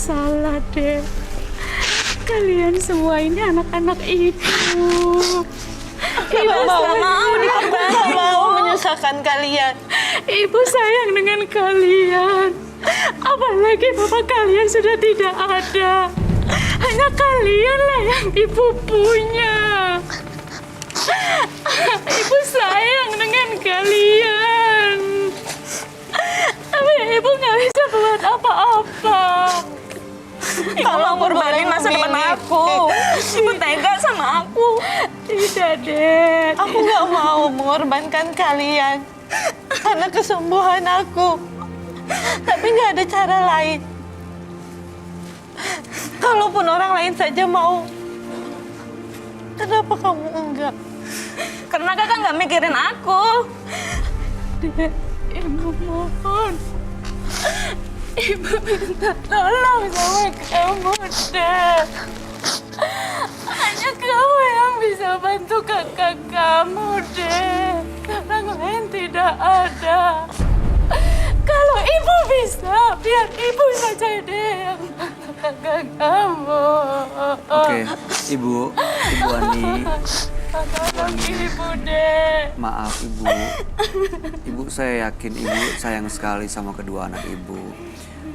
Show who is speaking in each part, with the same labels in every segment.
Speaker 1: salah, Dek. Kalian semua ini anak-anak ibu.
Speaker 2: Ibu nggak mau menyusahkan kalian.
Speaker 1: Ibu sayang dengan kalian. Apalagi bapak kalian sudah tidak ada. Hanya kalianlah yang ibu punya. Ibu sayang dengan kalian. Tapi ibu nggak bisa buat apa-apa.
Speaker 2: Ibu mau ngorbanin masa depan aku. Ibu tega sama aku.
Speaker 1: Tidak, Dek.
Speaker 2: Aku nggak mau mengorbankan kalian karena kesembuhan aku. Tapi nggak ada cara lain. Kalaupun orang lain saja mau, kenapa kamu enggak?
Speaker 3: Karena kakak nggak mikirin aku.
Speaker 1: Dek, ibu mohon. Ibu minta tolong sama kamu, Dek. Hanya kamu yang bisa bantu kakak kamu, Dek. Orang lain tidak ada. Kalau ibu bisa, biar ibu saja deh yang bantu kakak kamu.
Speaker 4: Oke, Ibu Ani.
Speaker 1: Tolong ibu, Dek.
Speaker 4: Maaf Ibu. Ibu, saya yakin Ibu sayang sekali sama kedua anak Ibu.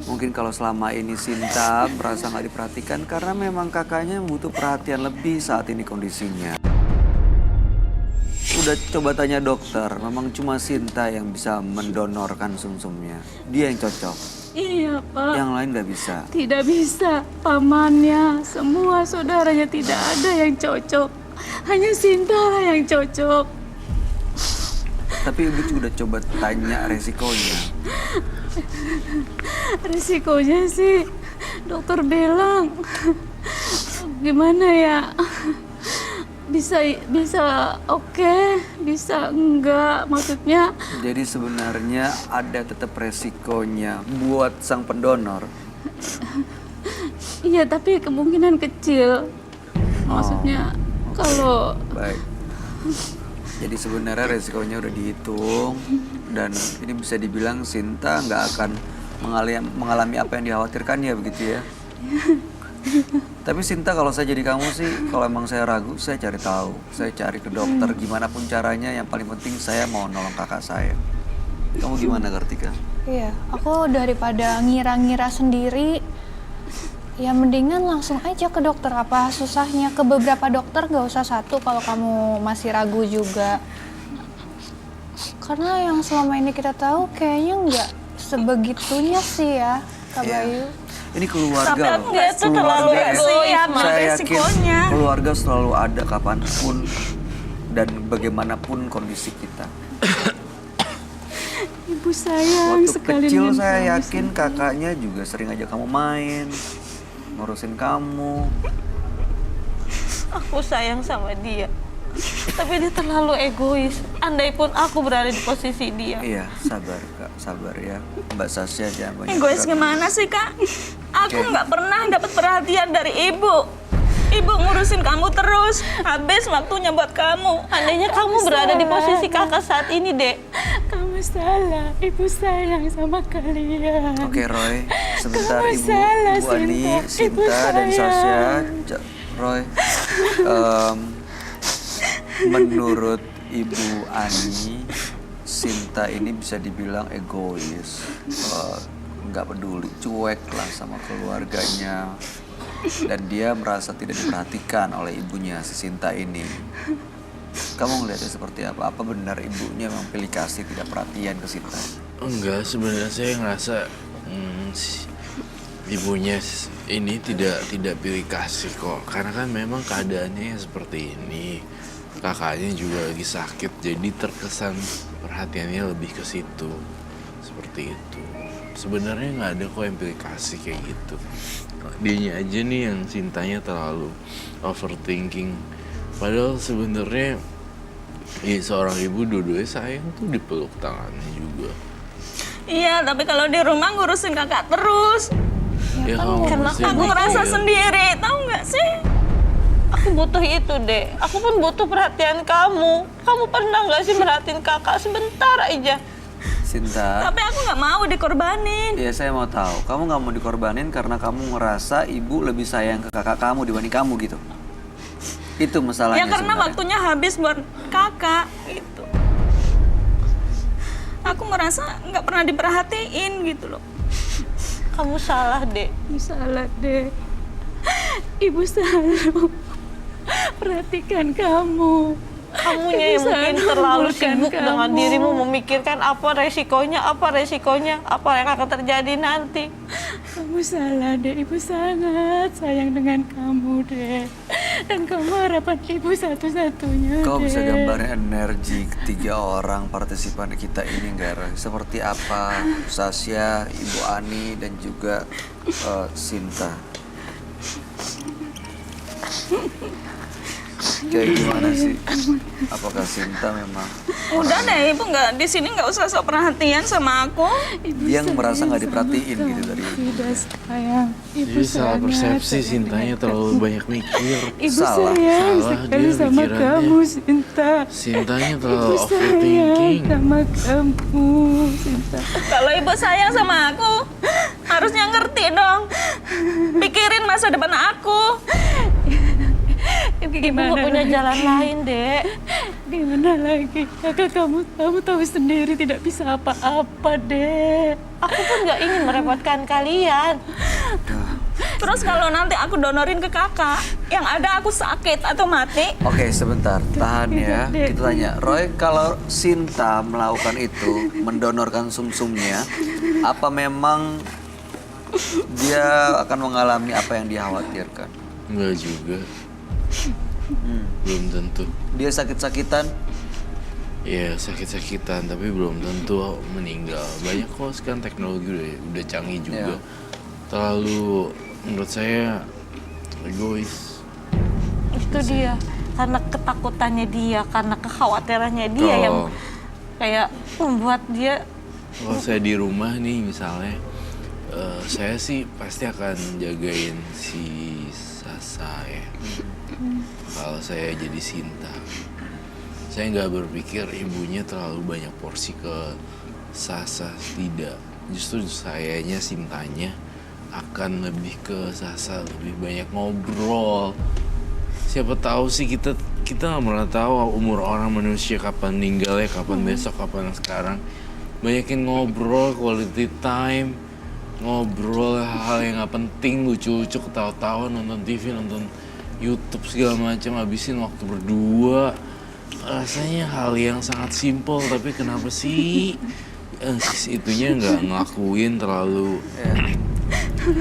Speaker 4: Mungkin kalau selama ini Sinta merasa nggak diperhatikan karena memang kakaknya butuh perhatian lebih saat ini kondisinya. Udah coba tanya dokter, memang cuma Sinta yang bisa mendonorkan sumsumnya. Dia yang cocok.
Speaker 1: Iya, Pak.
Speaker 4: Yang lain nggak bisa.
Speaker 1: Tidak bisa. Pamannya, semua saudaranya tidak ada yang cocok. Hanya Sinta lah yang cocok.
Speaker 4: Tapi Ibu udah coba tanya resikonya.
Speaker 1: Risikonya sih, dokter bilang, gimana ya? Bisa oke, bisa enggak, maksudnya.
Speaker 4: Jadi sebenarnya ada tetap resikonya buat sang pendonor.
Speaker 1: Iya, tapi kemungkinan kecil. Maksudnya kalau
Speaker 4: Baik. Jadi sebenarnya resikonya udah dihitung dan ini bisa dibilang Sinta nggak akan mengalami apa yang dikhawatirkan ya, begitu ya. Tapi Sinta, kalau saya jadi kamu sih, kalau emang saya ragu, saya cari tahu. Saya cari ke dokter gimana pun caranya, yang paling penting saya mau nolong kakak saya. Kamu gimana, Kartika?
Speaker 5: Iya, aku daripada ngira-ngira sendiri, ya mendingan langsung aja ke dokter. Apa susahnya ke beberapa dokter, gak usah satu kalau kamu masih ragu juga. Karena yang selama ini kita tahu kayaknya nggak sebegitunya sih ya, Kak Bayu.
Speaker 4: Ini keluarga
Speaker 2: Tapi
Speaker 4: loh.
Speaker 2: dia tuh terlalu
Speaker 4: Keluarga ya.
Speaker 2: egois sama
Speaker 4: Saya yakin
Speaker 2: resikonya.
Speaker 4: keluarga selalu ada kapanpun dan bagaimanapun kondisi kita.
Speaker 1: ibu sayang
Speaker 4: Waktu
Speaker 1: sekali
Speaker 4: kecil
Speaker 1: dengan
Speaker 4: saya
Speaker 1: kamu,
Speaker 4: yakin kakaknya juga sering aja kamu main, ngurusin kamu.
Speaker 2: Aku sayang sama dia. Tapi dia terlalu egois. Andai pun aku berada di posisi dia.
Speaker 4: Iya, sabar Kak, sabar ya. Mbak Sasya jangan banyak
Speaker 3: Egois
Speaker 4: gerak.
Speaker 3: gimana sih, Kak? Aku
Speaker 4: Oke.
Speaker 3: nggak pernah dapat perhatian dari ibu. Ibu ngurusin kamu terus. Habis waktunya buat kamu.
Speaker 2: Andainya kamu berada di posisi kakak saat ini, Dek.
Speaker 1: Kamu salah, ibu sayang sama kalian.
Speaker 4: Oke Roy, sebentar
Speaker 1: Kamu
Speaker 4: Ibu,
Speaker 1: salah,
Speaker 4: Ibu Ani,
Speaker 1: Sinta. Ibu
Speaker 4: Sinta dan Sasya.
Speaker 1: sayang.
Speaker 4: Roy, menurut Ibu Ani, Sinta ini bisa dibilang egois, nggak peduli, cuek lah sama keluarganya, dan dia merasa tidak diperhatikan oleh ibunya si Sinta ini. Kamu ngeliatnya seperti apa? Apa benar ibunya memang pilih kasih, tidak perhatian ke Sinta?
Speaker 6: Enggak, sebenarnya saya ngerasa ibunya ini tidak pilih kasih kok. Karena kan memang keadaannya seperti ini. Kakaknya juga lagi sakit, jadi terkesan perhatiannya lebih ke situ. Seperti itu. Sebenarnya nggak ada kok yang pilih kasih kayak gitu. Dianya aja nih yang cintanya terlalu overthinking. Padahal sebenarnya seorang ibu dua-duanya sayang tuh dipeluk tangannya juga.
Speaker 3: Iya, tapi kalau di rumah ngurusin kakak terus.
Speaker 6: Ya kamu
Speaker 2: karena
Speaker 6: mesti
Speaker 3: Aku ngerasa
Speaker 6: mikir.
Speaker 3: sendiri, tahu nggak sih?
Speaker 2: Aku butuh itu, Dek. Aku pun butuh perhatian kamu. Kamu pernah nggak sih merhatiin kakak sebentar aja?
Speaker 4: Sinta.
Speaker 3: Tapi aku nggak mau dikorbanin.
Speaker 4: Ya saya mau tahu, kamu nggak mau dikorbanin karena kamu ngerasa ibu lebih sayang ke kakak kamu dibanding kamu gitu. Itu masalahnya.
Speaker 3: Ya karena
Speaker 4: sebenarnya.
Speaker 3: waktunya habis buat kakak gitu. Aku merasa nggak pernah diperhatiin gitu loh.
Speaker 2: Kamu salah, Dek.
Speaker 1: Salah deh. Ibu selalu perhatikan kamu.
Speaker 2: Kamunya yang mungkin terlalu sibuk dengan dirimu memikirkan apa resikonya, apa yang akan terjadi nanti.
Speaker 1: Kamu salah deh, ibu sangat sayang dengan kamu deh. Dan kamu harapan ibu satu-satunya.
Speaker 4: Kau bisa
Speaker 1: Dek.
Speaker 4: gambarin energi ketiga orang partisipan kita ini nggak, Roy? Seperti apa? Sasya, Ibu Ani, dan juga Sinta. Kayak gimana sih? Apakah Sinta memang
Speaker 3: Udah deh, ibu nggak di sini nggak usah sok perhatian sama aku.
Speaker 4: dia merasa nggak diperhatiin gitu dari ibu?
Speaker 1: Tidak sayang. Ibu
Speaker 6: Jadi salah
Speaker 1: sangat
Speaker 6: persepsi
Speaker 1: sayang
Speaker 6: Sintanya
Speaker 1: dengan
Speaker 6: terlalu banyak mikir.
Speaker 1: Ibu
Speaker 4: Salah.
Speaker 1: sayang
Speaker 6: Salah
Speaker 1: sekali
Speaker 6: dia
Speaker 1: sama
Speaker 6: pikirannya.
Speaker 1: kamu, Sinta.
Speaker 6: Sintanya
Speaker 1: Ibu
Speaker 6: terlalu
Speaker 1: sayang
Speaker 6: overthinking.
Speaker 1: sama kamu, Sinta.
Speaker 3: Kalau ibu sayang sama aku, harusnya ngerti dong. Pikirin masa depan aku.
Speaker 2: Ibu nggak punya jalan lain, Dek.
Speaker 1: Gimana lagi? Kakak kamu tahu sendiri tidak bisa apa-apa, Dek.
Speaker 2: Aku pun nggak ingin merepotkan kalian.
Speaker 3: Terus kalau nanti aku donorin ke kakak, yang ada aku sakit atau mati.
Speaker 4: Oke, sebentar, tahan ya.
Speaker 1: Dek.
Speaker 4: Kita tanya, Roy, kalau Sinta melakukan itu, mendonorkan sumsumnya, apa memang dia akan mengalami apa yang dia khawatirkan?
Speaker 6: Enggak juga. Belum tentu.
Speaker 4: Dia sakit-sakitan?
Speaker 6: Ya sakit-sakitan tapi belum tentu meninggal. Banyak kok sekarang teknologi udah canggih juga.
Speaker 4: Ya.
Speaker 6: Terlalu menurut saya egois.
Speaker 2: Itu dia. Karena ketakutannya dia, karena kekhawatirannya dia
Speaker 6: Kalau-
Speaker 2: yang kayak membuat dia
Speaker 6: Kalau saya di rumah nih misalnya, saya sih pasti akan jagain si Sasa ya. Kalau saya jadi Sinta, saya nggak berpikir ibunya terlalu banyak porsi ke Sasa, tidak. Justru sayanya, Sintanya akan lebih ke Sasa, lebih banyak ngobrol. Siapa tahu sih kita nggak pernah tahu umur orang manusia kapan meninggalnya, kapan besok, kapan sekarang. Banyakin ngobrol, quality time, ngobrol hal-hal yang nggak penting, lucu-lucu, ketawa-tawa, nonton TV, nonton YouTube segala macam, habisin waktu berdua. Rasanya hal yang sangat simpel, tapi kenapa sih itunya nggak ngelakuin terlalu.
Speaker 4: Ya.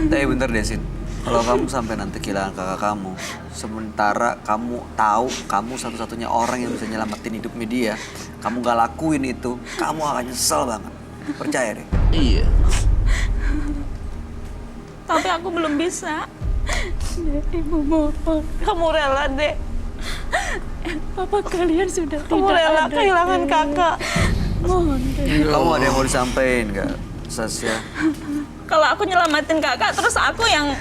Speaker 4: Tapi bentar deh, Sin. Kalau kamu sampai nanti kehilangan kakak kamu, sementara kamu tahu kamu satu-satunya orang yang bisa nyelamatin hidupnya dia, kamu gak lakuin itu, kamu akan nyesel banget. Percaya deh.
Speaker 6: Iya.
Speaker 3: Tapi aku belum bisa.
Speaker 1: Dek, Ibu mohon.
Speaker 2: kamu rela, Dek.
Speaker 1: Papa kalian sudah
Speaker 2: Kamu
Speaker 1: tidak
Speaker 2: rela
Speaker 1: ada,
Speaker 2: kehilangan
Speaker 1: Dek.
Speaker 2: kakak.
Speaker 1: Mohon, Dek.
Speaker 4: Kamu ada yang mau disampaikan gak, Sasya?
Speaker 3: Kalau aku nyelamatin kakak, terus aku yang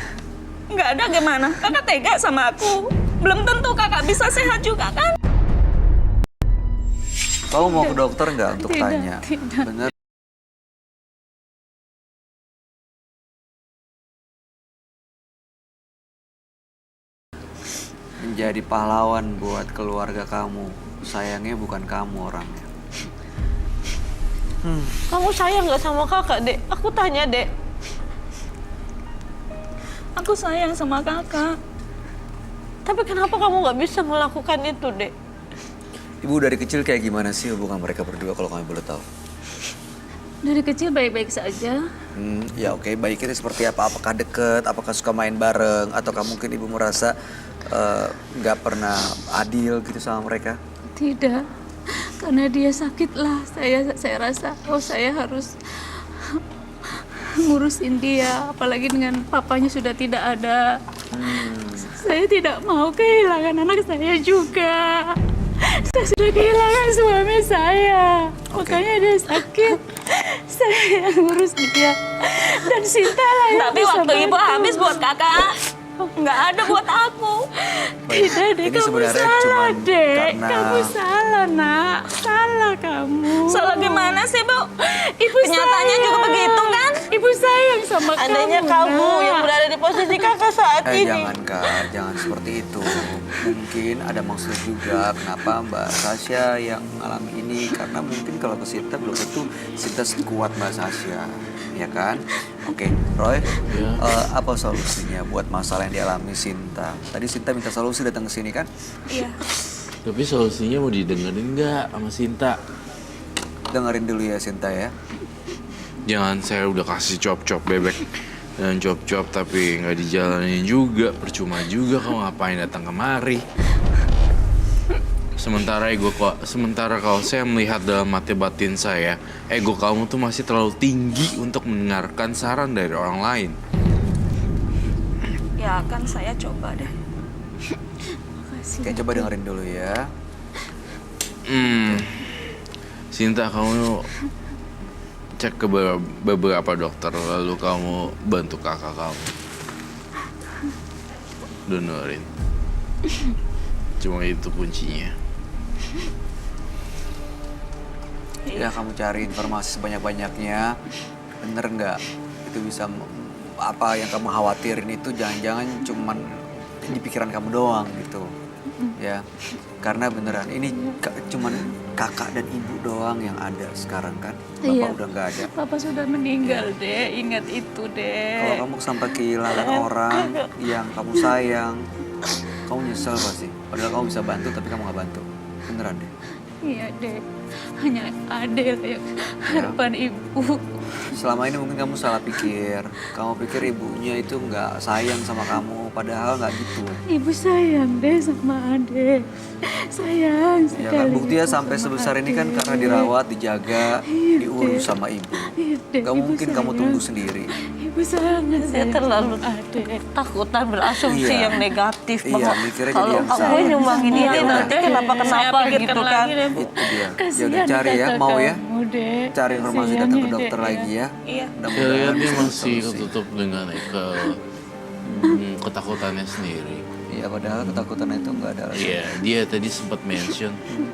Speaker 3: nggak ada gimana? Kakak tega sama aku. Belum tentu kakak bisa sehat juga kan?
Speaker 4: Kamu mau ke dokter nggak untuk
Speaker 1: Tidak,
Speaker 4: tanya?
Speaker 1: tidak.
Speaker 4: Bener. Menjadi pahlawan buat keluarga kamu. Sayangnya bukan kamu orangnya.
Speaker 2: Kamu sayang nggak sama kakak, Dek? Aku tanya, Dek.
Speaker 3: Aku sayang sama kakak.
Speaker 2: Tapi kenapa kamu nggak bisa melakukan itu, Dek?
Speaker 4: Ibu dari kecil kayak gimana sih hubungan mereka berdua kalau kami boleh tahu?
Speaker 1: Dari kecil baik-baik saja.
Speaker 4: Ya oke, baiknya seperti apa? Apakah deket? Apakah suka main bareng? Ataukah mungkin ibu merasa nggak pernah adil gitu sama mereka?
Speaker 1: Tidak, karena dia sakit lah. Saya rasa, saya harus ngurusin dia. Apalagi dengan papanya sudah tidak ada. Saya tidak mau kehilangan anak saya juga. Saya sudah kehilangan suami saya. Makanya dia sakit. Saya yang ngurus dia. Dan Sinta lah yang
Speaker 3: Tapi
Speaker 1: bisa
Speaker 3: waktu ibu
Speaker 1: bantu.
Speaker 3: habis buat kakak, nggak ada buat aku.
Speaker 4: Baik,
Speaker 1: Tidak, Dek,
Speaker 4: ini
Speaker 1: kamu
Speaker 4: sebenarnya
Speaker 1: salah,
Speaker 4: cuman
Speaker 1: Dek.
Speaker 4: karena-
Speaker 1: Kamu salah, nak. Salah kamu.
Speaker 3: Salah gimana sih, Bu?
Speaker 1: Ibu
Speaker 3: Kenyataannya
Speaker 1: sayang.
Speaker 3: juga begitu kan?
Speaker 1: Ibu sayang sama
Speaker 2: Andainya
Speaker 1: kamu.
Speaker 2: kamu
Speaker 1: Nak.
Speaker 2: yang berada di posisi kakak saat ini.
Speaker 4: Jangan Kak, jangan seperti itu. Mungkin ada maksud juga kenapa Mbak Sasha yang mengalami ini. Karena mungkin kalau ke Sinta belum tentu Sinta sekuat Mbak Sasha. Ya kan? Oke, Roy, apa solusinya buat masalah yang dialami Sinta? Tadi Sinta minta solusi datang ke sini kan?
Speaker 3: Iya.
Speaker 6: Tapi solusinya mau didengerin nggak sama Sinta?
Speaker 4: Dengerin dulu ya Sinta ya.
Speaker 6: Jangan, saya udah kasih cop-cop bebek dan cop-cop tapi nggak dijalanin juga. Percuma juga kamu ngapain datang kemari. Sementara kalau saya melihat dalam mata batin saya, ego kamu tuh masih terlalu tinggi untuk mendengarkan saran dari orang lain.
Speaker 3: Ya akan saya coba deh.
Speaker 4: Oke, coba dengerin dulu ya.
Speaker 6: Sinta, kamu cek ke beberapa dokter, lalu kamu bantu kakak kamu. Donorin. Cuma itu kuncinya.
Speaker 4: Ya kamu cari informasi sebanyak-banyaknya. Bener nggak? Itu bisa apa yang kamu khawatirin itu jangan-jangan cuman di pikiran kamu doang gitu. Ya, karena beneran ini cuman kakak dan ibu doang yang ada sekarang kan. Bapak
Speaker 1: Iya.
Speaker 4: udah nggak ada.
Speaker 1: Papa sudah meninggal, Dek. Ingat itu,
Speaker 4: Kalau
Speaker 1: Dek.
Speaker 4: kamu sampai kehilangan orang yang kamu sayang, kamu nyesel pasti. Padahal kamu bisa bantu tapi kamu nggak bantu. Beneran deh.
Speaker 1: Iya, Dek. Hanya Adel yang harapan ibu.
Speaker 4: Selama ini mungkin kamu salah pikir. Kamu pikir ibunya itu nggak sayang sama kamu, padahal nggak gitu.
Speaker 1: Ibu sayang deh sama Adel. Sayang
Speaker 4: Ya
Speaker 1: sekali.
Speaker 4: kan, buktinya
Speaker 1: ibu
Speaker 4: sampai
Speaker 1: sama
Speaker 4: sebesar ini kan
Speaker 1: Adel.
Speaker 4: karena dirawat, dijaga,
Speaker 1: Iya,
Speaker 4: diurus
Speaker 1: Dek.
Speaker 4: sama ibu.
Speaker 1: Iya, Dek.
Speaker 4: Gak
Speaker 1: Ibu
Speaker 4: mungkin kamu
Speaker 1: sayang.
Speaker 4: tumbuh sendiri.
Speaker 1: Ibu sangat
Speaker 2: Saya
Speaker 1: sayang
Speaker 2: terlalu
Speaker 1: sama Adel.
Speaker 2: takutan berasumsi
Speaker 4: Iya.
Speaker 2: yang negatif
Speaker 4: Iya,
Speaker 2: bahwa
Speaker 4: mikirnya jadi
Speaker 2: kalau
Speaker 4: yang
Speaker 2: aku
Speaker 4: salah.
Speaker 2: nyumbangin ini
Speaker 4: Iya,
Speaker 2: nanti
Speaker 4: udah.
Speaker 2: kenapa
Speaker 3: Saya pikirkan
Speaker 2: gitu kan.
Speaker 3: lagi deh, Bu.
Speaker 4: Itu dia. Ya
Speaker 1: Kasihan
Speaker 4: udah cari ya,
Speaker 1: kakak
Speaker 4: mau ya?
Speaker 1: kamu, Dek.
Speaker 4: Cari informasi
Speaker 1: Kasihan
Speaker 4: datang ke
Speaker 1: ya,
Speaker 4: dokter
Speaker 1: Dek,
Speaker 4: lagi ya.
Speaker 3: Iya.
Speaker 6: Saya lihat dia
Speaker 4: bisa
Speaker 6: masih
Speaker 4: solusi.
Speaker 6: ketutup dengan ketakutannya sendiri.
Speaker 4: Iya, padahal ketakutan itu nggak ada lagi.
Speaker 6: Iya, dia tadi sempat mention,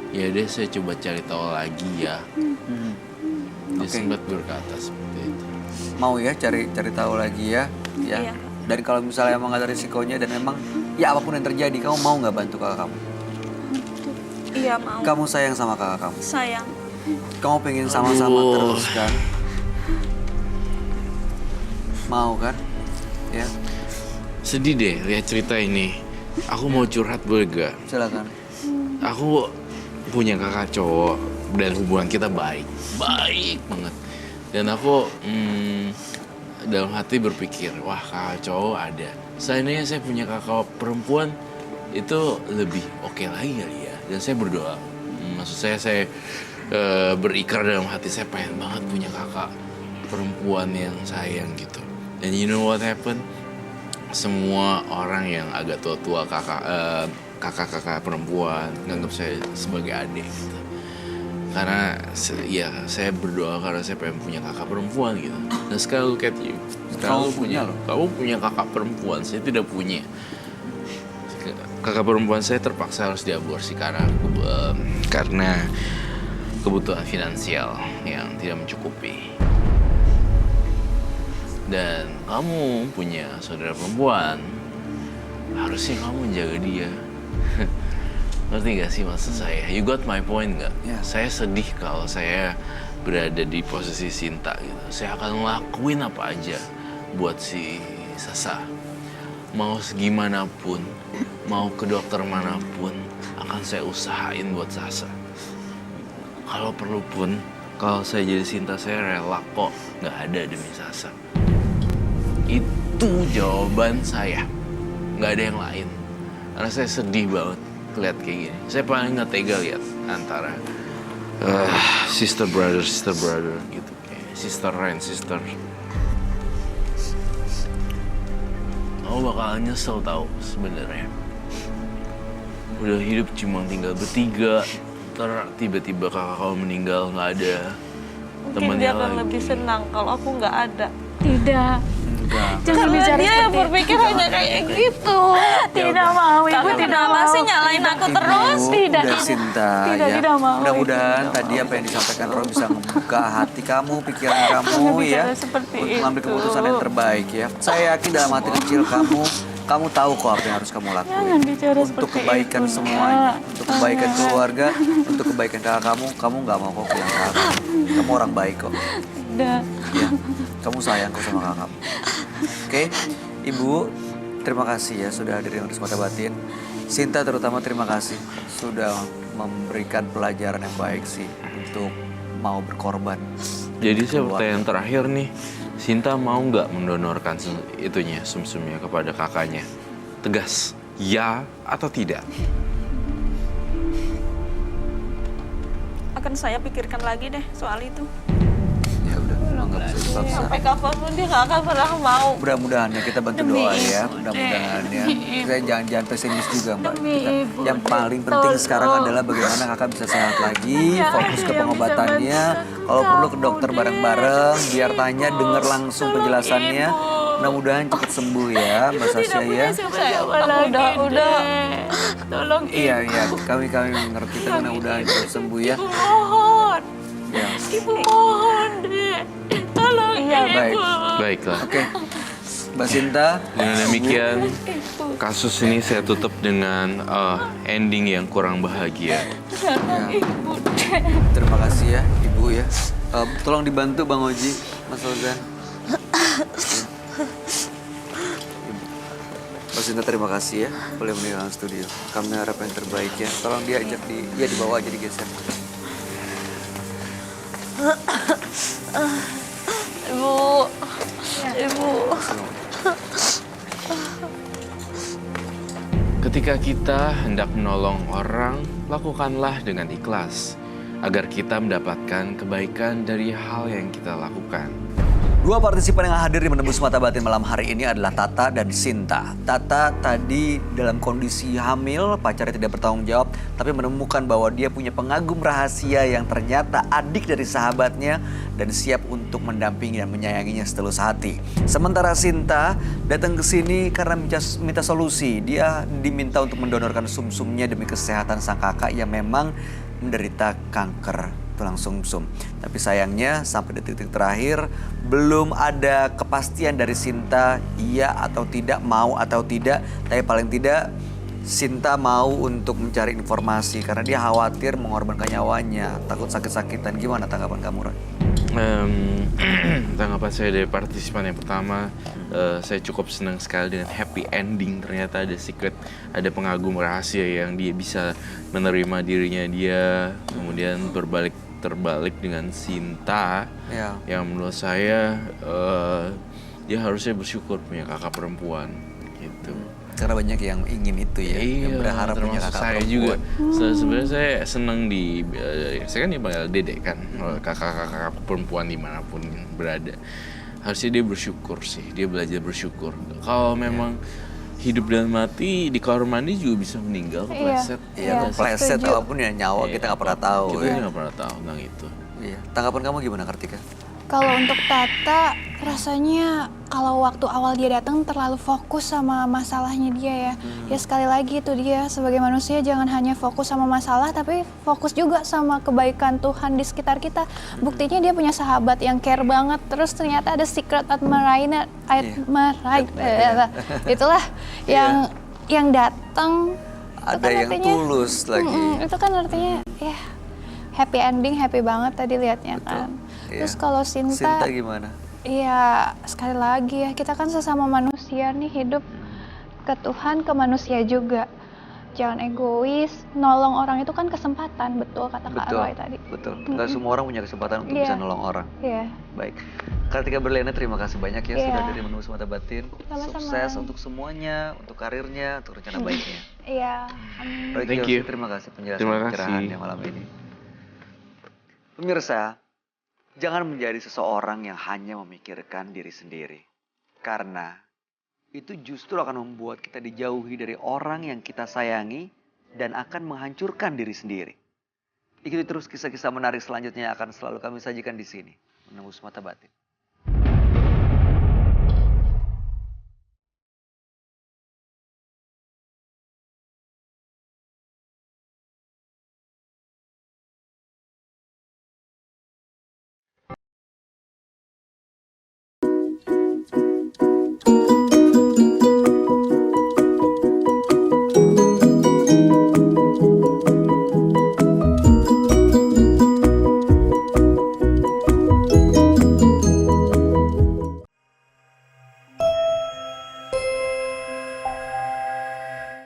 Speaker 6: ya deh saya coba cari tahu lagi ya. Dia
Speaker 4: Oke.
Speaker 6: sempat berkata seperti itu.
Speaker 4: Mau ya cari tahu lagi ya. Ya.
Speaker 3: Iya.
Speaker 4: Dan kalau misalnya emang ada risikonya dan emang ya apapun yang terjadi, kamu mau nggak bantu kakak kamu?
Speaker 3: Iya mau.
Speaker 4: Kamu sayang sama kakak kamu.
Speaker 3: Sayang.
Speaker 4: Kamu pengen sama-sama
Speaker 6: Aduh.
Speaker 4: terus kan? Mau kan? Ya,
Speaker 6: Sedih deh lihat cerita ini. Aku mau curhat boleh gak?
Speaker 4: silakan.
Speaker 6: Aku punya kakak cowok dan hubungan kita baik banget. Dan aku dalam hati berpikir, wah kakak cowok ada. Seandainya saya punya kakak perempuan itu lebih oke lagi kali ya. Dan saya berdoa, maksud saya berikrar dalam hati saya pengen banget punya kakak perempuan yang sayang gitu. Dan you know what happened? Semua orang yang agak tua-tua kakak-kakak perempuan nganggap saya sebagai adik gitu. Karena ya saya berdoa karena saya pengen punya kakak perempuan gitu. Dan sekarang look at you. Sekarang
Speaker 4: Kamu punya loh.
Speaker 6: kamu punya kakak perempuan, saya tidak punya. Kakak perempuan saya terpaksa harus diaborsi karena kebutuhan finansial yang tidak mencukupi. Dan kamu punya saudara perempuan, harusnya kamu menjaga dia. Ngerti gak sih maksud saya? You got my point gak?
Speaker 4: Ya.
Speaker 6: Saya sedih kalau saya berada di posisi Sinta gitu. Saya akan ngelakuin apa aja buat si Sasa. Mau segimanapun, mau ke dokter manapun, akan saya usahain buat Sasa. Kalau perlu pun, kalau saya jadi Sinta, saya rela kok nggak ada demi Sasa. Itu jawaban saya, nggak ada yang lain. Karena saya sedih banget lihat kayak gini. Saya paling nggak tega lihat antara sister brother gitu, kayak sister and sister. Kamu bakalan nyesel tahu sebenarnya. Udah hidup cuma tinggal bertiga, ntar tiba-tiba kakak kamu meninggal nggak ada
Speaker 2: Mungkin
Speaker 6: temannya
Speaker 2: dia akan
Speaker 6: lagi.
Speaker 2: lebih senang kalau aku nggak ada.
Speaker 1: Tidak. Jangan bicara
Speaker 3: Dia
Speaker 1: seperti
Speaker 3: berpikir hanya kayak gitu.
Speaker 1: Tidak mau, Ibu
Speaker 3: Kakak
Speaker 1: tidak
Speaker 3: kenapa
Speaker 1: mau.
Speaker 3: sih nyalain aku terus?
Speaker 1: Tidak,
Speaker 4: Udah Sinta
Speaker 1: tidak,
Speaker 4: ya.
Speaker 1: tidak mau,
Speaker 4: Mudah-mudahan
Speaker 1: Ibu, tidak
Speaker 4: tadi apa yang disampaikan Ro bisa membuka hati kamu, pikiran kamu
Speaker 1: Jangan
Speaker 4: ya,
Speaker 1: bicara seperti
Speaker 4: untuk mengambil
Speaker 1: itu.
Speaker 4: keputusan yang terbaik ya. Saya yakin dalam hati kecil kamu tahu kok apa yang harus kamu lakuin.
Speaker 1: Jangan bicara
Speaker 4: Untuk
Speaker 1: seperti
Speaker 4: kebaikan
Speaker 1: itu,
Speaker 4: semuanya,
Speaker 1: Nak.
Speaker 4: untuk kebaikan keluarga, untuk kebaikan kakak kamu nggak mau kok kehilangan kakak kamu. Kamu orang baik kok.
Speaker 1: Tidak.
Speaker 4: Ya, kamu sayang kok sama kakak kamu. Oke, Ibu, terima kasih ya sudah hadir dengan Mata Batin. Sinta terutama terima kasih sudah memberikan pelajaran yang baik sih untuk mau berkorban.
Speaker 6: Jadi saya
Speaker 4: Keluarga.
Speaker 6: pertanyaan terakhir nih, Sinta mau nggak mendonorkan itunya sumsumnya kepada kakaknya? Tegas, ya atau tidak?
Speaker 3: Akan saya pikirkan lagi deh soal itu.
Speaker 4: Ya udah, emang nggak bisa dipaksa.
Speaker 2: Sampai kapanpun dia nggak akan pernah mau.
Speaker 4: Mudah-mudahan ya kita bantu doa ya, mudah-mudahan ya. Kita jangan pesimis juga Mbak. Yang paling penting sekarang adalah bagaimana kakak bisa sehat lagi, fokus ke pengobatannya. Kalau perlu ke dokter bareng-bareng, biar tanya, dengar langsung penjelasannya. Mudah-mudahan cepat sembuh ya, Mbak Sasha ya.
Speaker 2: Udah.
Speaker 1: Tolong
Speaker 4: Iya, kami mengerti, tapi mudah-mudahan cepat sembuh ya.
Speaker 1: Ibu mohon.
Speaker 4: Ya,
Speaker 1: Ibu mohon deh. Tolong
Speaker 4: baik.
Speaker 1: Ibu.
Speaker 6: Baiklah.
Speaker 4: Oke, Mbak Sinta.
Speaker 6: Dengan demikian, kasus ini saya tutup dengan ending yang kurang bahagia.
Speaker 1: Ibu deh.
Speaker 4: Terima kasih ya, Ibu ya. Tolong dibantu Bang Oji, Mas Ozan. Mbak Sinta terima kasih ya, boleh meninggalkan studio. Kami harap yang terbaik ya. Tolong dia ajak dibawa aja digeser.
Speaker 2: Ibu.
Speaker 6: Ketika kita hendak menolong orang, lakukanlah dengan ikhlas, agar kita mendapatkan kebaikan dari hal yang kita lakukan.
Speaker 4: Dua partisipan yang hadir di Menembus Mata Batin malam hari ini adalah Tata dan Sinta. Tata tadi dalam kondisi hamil, pacarnya tidak bertanggung jawab, tapi menemukan bahwa dia punya pengagum rahasia yang ternyata adik dari sahabatnya dan siap untuk mendampingi dan menyayanginya setulus hati. Sementara Sinta datang ke sini karena minta solusi. Dia diminta untuk mendonorkan sumsumnya demi kesehatan sang kakak yang memang menderita kanker tulang sumsum. Tapi sayangnya sampai detik-detik terakhir belum ada kepastian dari Sinta iya atau tidak, mau atau tidak. Tapi paling tidak Sinta mau untuk mencari informasi karena dia khawatir mengorbankan nyawanya, takut sakit-sakitan. Gimana tanggapan kamu, Ron?
Speaker 6: Tanggapan saya dari partisipan yang pertama, saya cukup senang sekali dengan happy ending. Ternyata ada secret, ada pengagum rahasia yang dia bisa menerima dirinya dia, kemudian terbalik dengan Sinta,
Speaker 4: Ya.
Speaker 6: yang menurut saya dia harusnya bersyukur punya kakak perempuan gitu.
Speaker 4: Karena banyak yang ingin itu ya, yang berharap punya
Speaker 6: termasuk
Speaker 4: kakak
Speaker 6: saya
Speaker 4: perempuan.
Speaker 6: juga. Sebenarnya saya senang saya kan dipanggil Dedek kan, kakak-kakak perempuan dimanapun berada. Harusnya dia bersyukur sih, dia belajar bersyukur. Kalau memang hidup dan mati di kamar mandi juga bisa meninggal, kepleset.
Speaker 4: Iya, kepleset apapun ya nyawa kita nggak pernah tahu.
Speaker 6: Kita
Speaker 4: Ya.
Speaker 6: nggak pernah tahu tentang itu.
Speaker 4: Iya. Tanggapan kamu gimana, Kartika?
Speaker 5: Kalau untuk Tata, rasanya kalau waktu awal dia datang terlalu fokus sama masalahnya dia ya. Ya sekali lagi itu dia sebagai manusia jangan hanya fokus sama masalah, tapi fokus juga sama kebaikan Tuhan di sekitar kita. Buktinya dia punya sahabat yang care banget, terus ternyata ada secret admirer, itulah yang datang.
Speaker 4: Ada yang tulus lagi.
Speaker 5: Itu kan artinya ya happy ending, happy banget tadi liatnya kan.
Speaker 4: Iya.
Speaker 5: Terus kalau
Speaker 4: Sinta gimana?
Speaker 5: iya sekali lagi ya kita kan sesama manusia nih, hidup ke Tuhan, ke manusia juga. Jangan egois, nolong orang itu kan kesempatan, betul kata Kak Roy tadi.
Speaker 4: Betul. Nggak semua orang punya kesempatan untuk
Speaker 5: Iya.
Speaker 4: bisa nolong orang.
Speaker 5: Iya.
Speaker 4: Baik. Kartika Berliana, terima kasih banyak ya
Speaker 5: Iya.
Speaker 4: sudah dari Menembus Mata Batin.
Speaker 5: Sama-sama.
Speaker 4: Sukses untuk semuanya, untuk karirnya, untuk rencana baiknya.
Speaker 5: Iya. Amin.
Speaker 4: Roy
Speaker 6: Thank
Speaker 4: Kiyoshi,
Speaker 6: you.
Speaker 4: terima kasih
Speaker 6: Terima
Speaker 4: penjelasan
Speaker 6: kasih.
Speaker 4: pencerahannya malam ini. Pemirsa, jangan menjadi seseorang yang hanya memikirkan diri sendiri. Karena itu justru akan membuat kita dijauhi dari orang yang kita sayangi dan akan menghancurkan diri sendiri. Ikuti terus kisah-kisah menarik selanjutnya yang akan selalu kami sajikan di sini. Menembus Mata Batin.